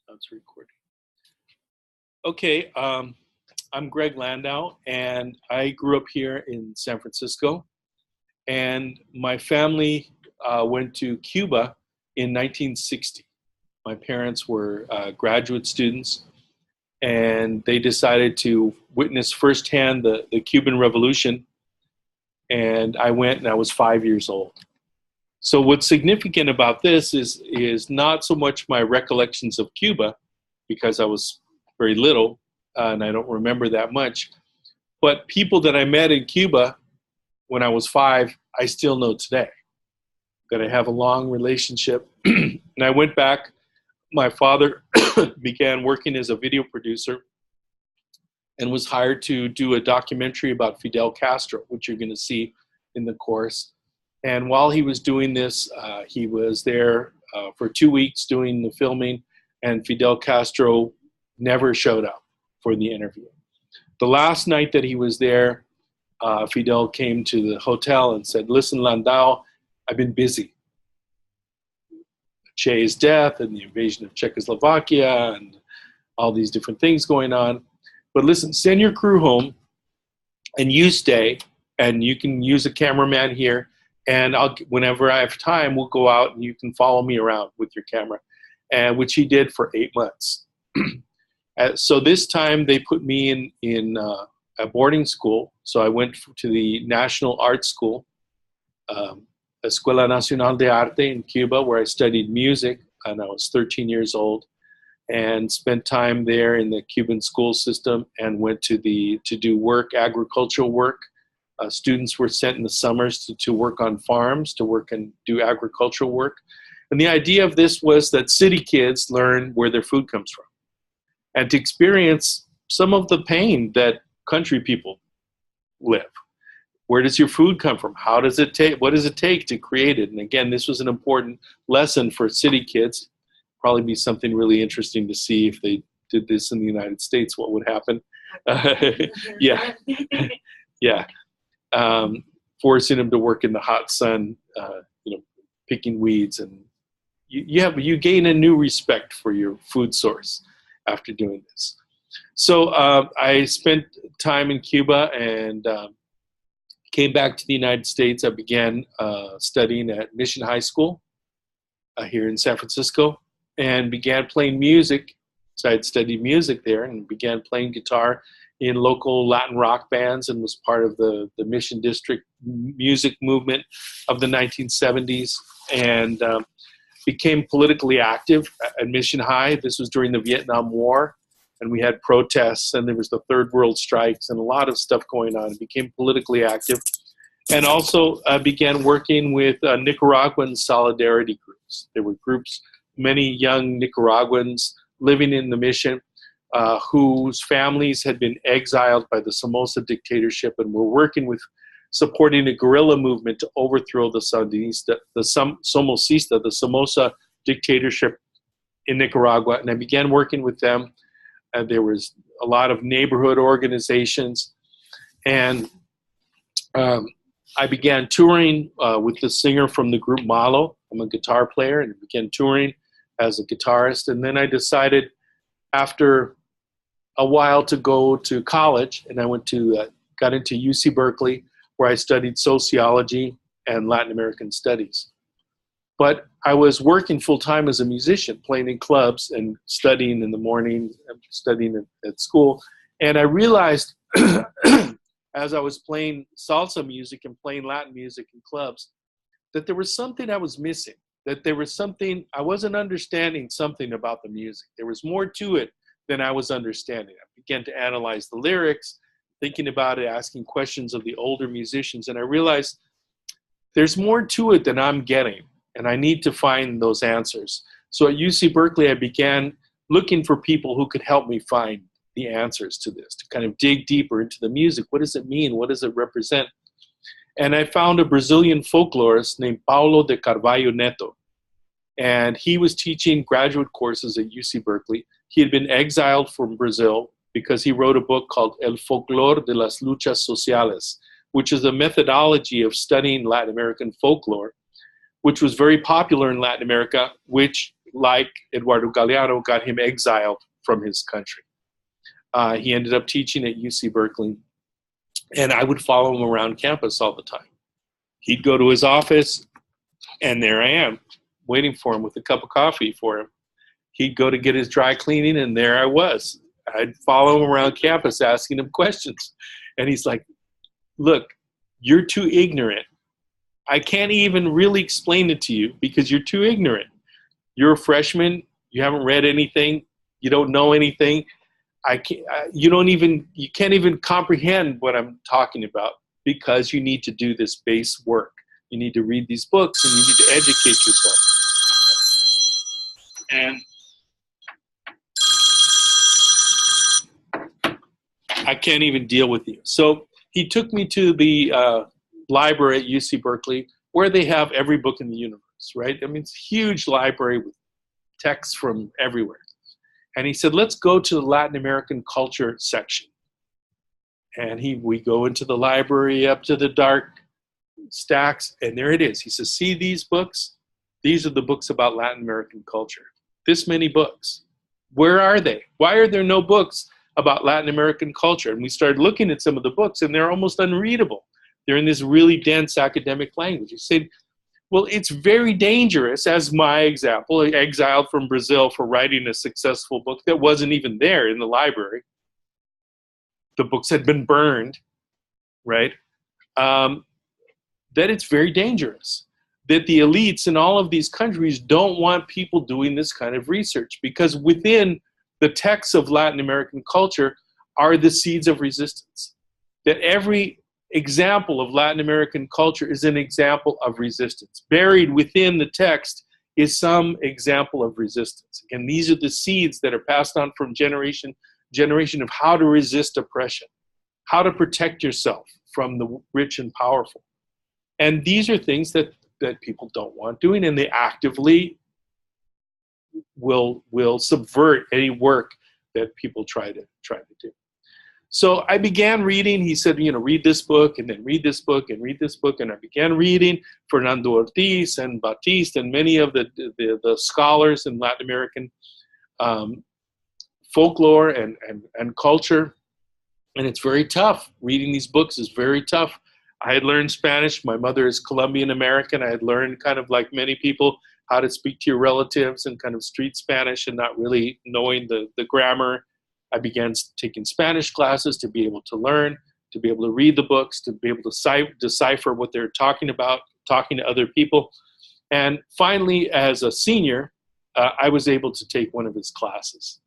That's recording. Okay, I'm Greg Landau, and I grew up here in San Francisco. And my family went to Cuba in 1960. My parents were graduate students, and they decided to witness firsthand the Cuban Revolution. And I went, and I was 5 years old. So what's significant about this is not so much my recollections of Cuba, because I was very little and I don't remember that much, but people that I met in Cuba when I was 5, I still know today. That I have a long relationship. And I went back. My father began working as a video producer and was hired to do a documentary about Fidel Castro, which you're going to see in the course. And while he was doing this, he was there for 2 weeks doing the filming, and Fidel Castro never showed up for the interview. The last night that he was there, Fidel came to the hotel and said, "Listen, Landau, I've been busy. Che's death and the invasion of Czechoslovakia and all these different things going on. But listen, send your crew home and you stay, and you can use a cameraman here. And whenever I have time, we'll go out and you can follow me around with your camera," and which he did for 8 months. So this time they put me in a boarding school. So I went to the National Art School, Escuela Nacional de Arte in Cuba, where I studied music, and I was 13 years old, and spent time there in the Cuban school system, and went to do work, agricultural work. Students were sent in the summers to work on farms, to work and do agricultural work. And the idea of this was that city kids learn where their food comes from, and to experience some of the pain that country people live. Where does your food come from? How does it take? What does it take to create it? And again, this was an important lesson for city kids. Probably be something really interesting to see if they did this in the United States, what would happen. Yeah, yeah. Forcing them to work in the hot sun, picking weeds, and you gain a new respect for your food source after doing this. So I spent time in Cuba and came back to the United States. I began studying at Mission High School here in San Francisco, and began playing music. So I had studied music there and began playing guitar in local Latin rock bands, and was part of the Mission District music movement of the 1970s, and became politically active at Mission High. This was during the Vietnam War, and we had protests, and there was the Third World strikes, and a lot of stuff going on. Became politically active, and also began working with Nicaraguan solidarity groups. There were groups, many young Nicaraguans living in the mission, whose families had been exiled by the Somoza dictatorship, and were working with supporting a guerrilla movement to overthrow the Sandinista, the Somocista, the Somoza dictatorship in Nicaragua. And I began working with them. There was a lot of neighborhood organizations, and I began touring with the singer from the group Malo. I'm a guitar player, and I began touring as a guitarist. And then I decided, after a while, to go to college, and I got into UC Berkeley, where I studied sociology and Latin American studies. But I was working full-time as a musician, playing in clubs and studying in the morning, studying at school. And I realized as I was playing salsa music and playing Latin music in clubs, that there was something I was missing, that there was something, I wasn't understanding something about the music. There was more to it than I was understanding. I began to analyze the lyrics, thinking about it, asking questions of the older musicians, and I realized there's more to it than I'm getting, and I need to find those answers. So at UC Berkeley, I began looking for people who could help me find the answers to this, to kind of dig deeper into the music. What does it mean? What does it represent? And I found a Brazilian folklorist named Paulo de Carvalho Neto, and he was teaching graduate courses at UC Berkeley. He had been exiled from Brazil because he wrote a book called El Folklore de las Luchas Sociales, which is a methodology of studying Latin American folklore, which was very popular in Latin America, which like Eduardo Galeano, got him exiled from his country. He ended up teaching at UC Berkeley, and I would follow him around campus all the time. He'd go to his office, and there I am, waiting for him with a cup of coffee for him. He'd go to get his dry cleaning, and there I was. I'd follow him around campus asking him questions. And he's like, look, you're too ignorant. I can't even really explain it to you because you're too ignorant. You're a freshman. You haven't read anything. You don't know anything. You can't even comprehend what I'm talking about because you need to do this base work. You need to read these books and you need to educate yourself. And I can't even deal with you. So he took me to the library at UC Berkeley where they have every book in the universe, right? I mean, it's a huge library with texts from everywhere. And he said, let's go to the Latin American culture section. And we go into the library up to the dark stacks, and there it is. He says, see these books? These are the books about Latin American culture. This many books. Where are they? Why are there no books about Latin American culture? And we started looking at some of the books, and they're almost unreadable. They're in this really dense academic language. He said, well, it's very dangerous, as my example, exiled from Brazil for writing a successful book that wasn't even there in the library. The books had been burned, right? That it's very dangerous. That the elites in all of these countries don't want people doing this kind of research because within the texts of Latin American culture are the seeds of resistance. That every example of Latin American culture is an example of resistance. Buried within the text is some example of resistance. And these are the seeds that are passed on from generation to generation of how to resist oppression, how to protect yourself from the rich and powerful. And these are things that people don't want doing, and they actively will subvert any work that people try to do. So I began reading. He said, read this book and then read this book and read this book. And I began reading Fernando Ortiz and Batiste and many of the scholars in Latin American folklore and culture. And it's very tough. Reading these books is very tough. I had learned Spanish. My mother is Colombian American. I had learned, kind of like many people, how to speak to your relatives and kind of street Spanish and not really knowing the grammar. I began taking Spanish classes to be able to learn, to be able to read the books, to be able to decipher what they're talking about, talking to other people. And finally, as a senior, I was able to take one of his classes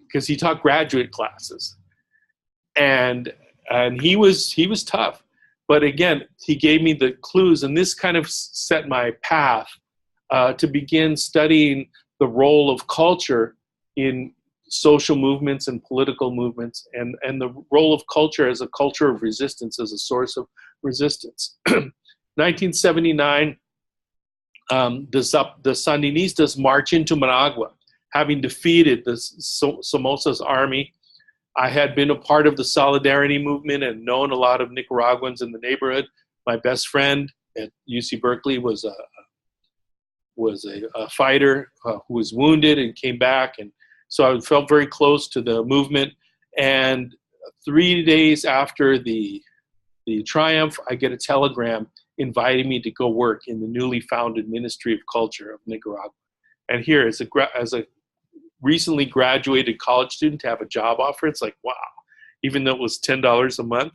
because he taught graduate classes. And he was tough. But again, he gave me the clues, and this kind of set my path to begin studying the role of culture in social movements and political movements, and the role of culture as a culture of resistance, as a source of resistance. 1979, the Sandinistas march into Managua, having defeated the Somoza's army. I had been a part of the Solidarity movement and known a lot of Nicaraguans in the neighborhood. My best friend at UC Berkeley was a fighter who was wounded and came back, and so I felt very close to the movement. And 3 days after the triumph, I get a telegram inviting me to go work in the newly founded Ministry of Culture of Nicaragua. And here, as a recently graduated college student, to have a job offer, it's like, wow. Even though it was $10 a month,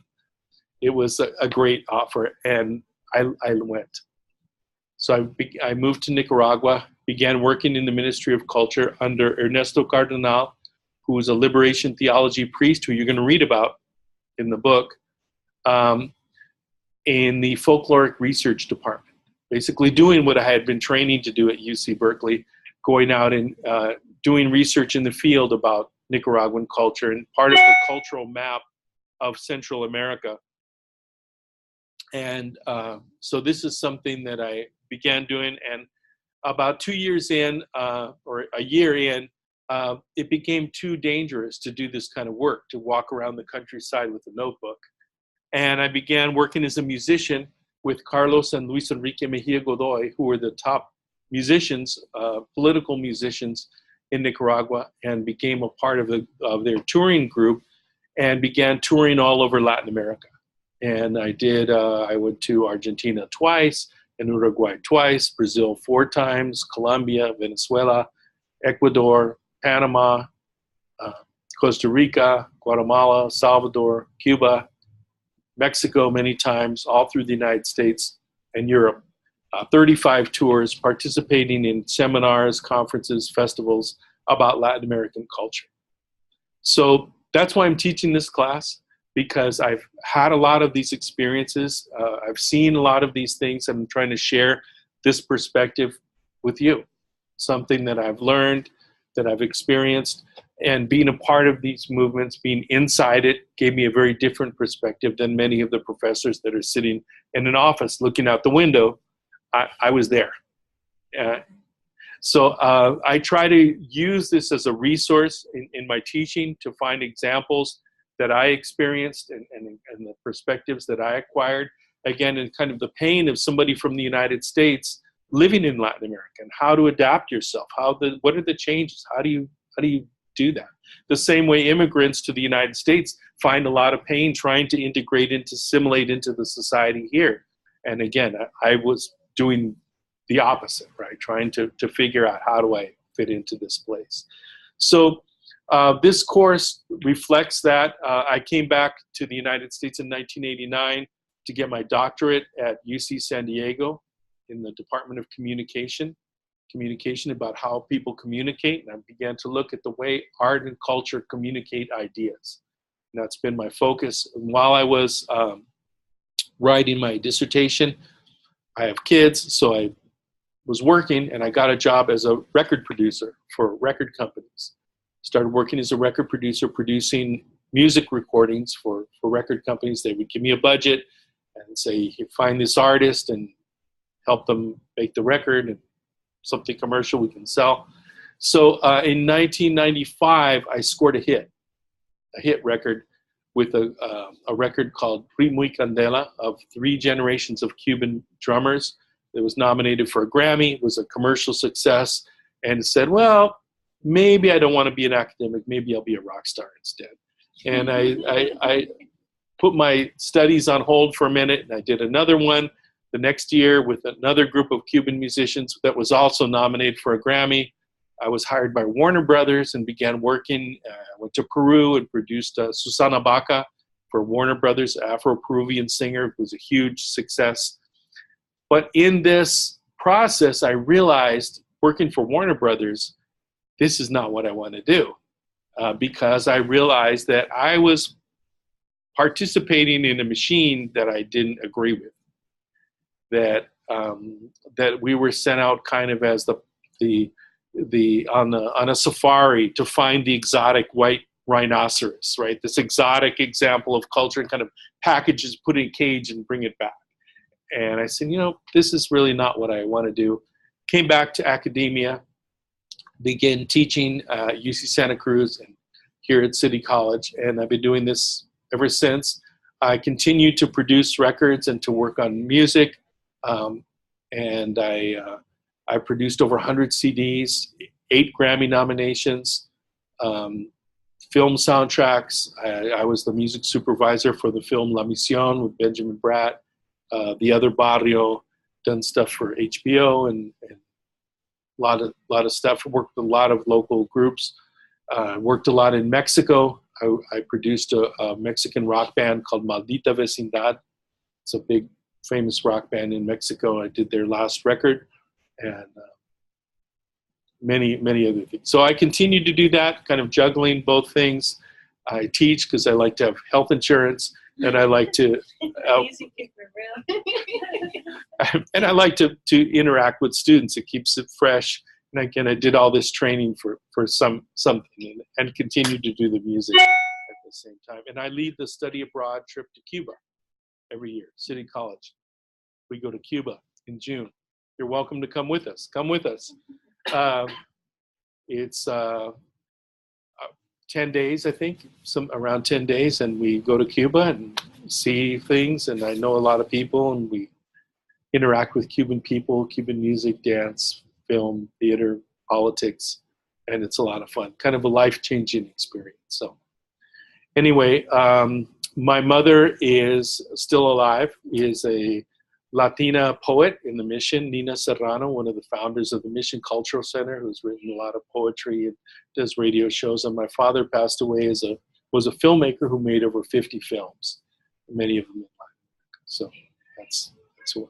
it was a great offer, and I went. So I moved to Nicaragua, began working in the Ministry of Culture under Ernesto Cardenal, who was a liberation theology priest, who you're going to read about in the book, in the folkloric research department, basically doing what I had been training to do at UC Berkeley, going out and doing research in the field about Nicaraguan culture and part of the cultural map of Central America. And so this is something that I began doing, and about 2 years in, or a year in, it became too dangerous to do this kind of work, to walk around the countryside with a notebook. And I began working as a musician with Carlos and Luis Enrique Mejia Godoy, who were the top musicians, political musicians in Nicaragua, and became a part of their touring group and began touring all over Latin America. And I went to Argentina twice, and Uruguay twice, Brazil 4 times, Colombia, Venezuela, Ecuador, Panama, Costa Rica, Guatemala, Salvador, Cuba, Mexico many times, all through the United States and Europe. 35 tours, participating in seminars, conferences, festivals about Latin American culture. So that's why I'm teaching this class, because I've had a lot of these experiences. I've seen a lot of these things. I'm trying to share this perspective with you, something that I've learned, that I've experienced, and being a part of these movements, being inside it, gave me a very different perspective than many of the professors that are sitting in an office looking out the window. I was there. So I try to use this as a resource in my teaching to find examples that I experienced and the perspectives that I acquired, again, in kind of the pain of somebody from the United States living in Latin America, and how to adapt yourself, what are the changes, how do you do that? The same way immigrants to the United States find a lot of pain trying to assimilate into the society here. And again, I was doing the opposite, right? Trying to figure out, how do I fit into this place? So this course reflects that. I came back to the United States in 1989 to get my doctorate at UC San Diego in the Department of Communication about how people communicate. And I began to look at the way art and culture communicate ideas. And that's been my focus. And while I was writing my dissertation, I have kids, so I was working, and I got a job as a record producer for record companies. Started working as a record producer, producing music recordings for record companies. They would give me a budget and say, find this artist and help them make the record and something commercial we can sell. So in 1995, I scored a hit record with a record called Ritmo y Candela of 3 generations of Cuban drummers. It was nominated for a Grammy. It was a commercial success, and said, well, maybe I don't want to be an academic. Maybe I'll be a rock star instead. And I put my studies on hold for a minute, and I did another one the next year with another group of Cuban musicians that was also nominated for a Grammy. I was hired by Warner Brothers and began working. I went to Peru and produced Susana Baca for Warner Brothers, Afro-Peruvian singer. It was a huge success. But in this process, I realized, working for Warner Brothers, this is not what I want to do, because I realized that I was participating in a machine that I didn't agree with. That we were sent out kind of as on a safari to find the exotic white rhinoceros, right? This exotic example of culture, and kind of packages, put in a cage and bring it back. And I said, this is really not what I want to do. Came back to academia, began teaching at UC Santa Cruz and here at City College, and I've been doing this ever since. I continue to produce records and to work on music, and I produced over 100 CDs, 8 Grammy nominations, film soundtracks. I was the music supervisor for the film La Misión with Benjamin Bratt. The Other Barrio, done stuff for HBO and a lot of stuff. Worked with a lot of local groups. Worked a lot in Mexico. I produced a Mexican rock band called Maldita Vecindad. It's a big, famous rock band in Mexico. I did their last record, and many other things. So I continue to do that, kind of juggling both things. I teach because I like to have health insurance, and I like to and I like to interact with students. It keeps it fresh. And again, I did all this training for something, and continue to do the music at the same time. And I lead the study abroad trip to Cuba every year, City College. We go to Cuba in June. You're welcome to come with us. Come with us. It's 10 days, I think, around 10 days, and we go to Cuba and see things, and I know a lot of people, and we interact with Cuban people, Cuban music, dance, film, theater, politics, and it's a lot of fun. Kind of a life-changing experience. So anyway, my mother is still alive, is a Latina poet in the Mission, Nina Serrano, one of the founders of the Mission Cultural Center, who's written a lot of poetry and does radio shows. And my father passed away was a filmmaker who made over 50 films, many of them in Latin America. So that's what.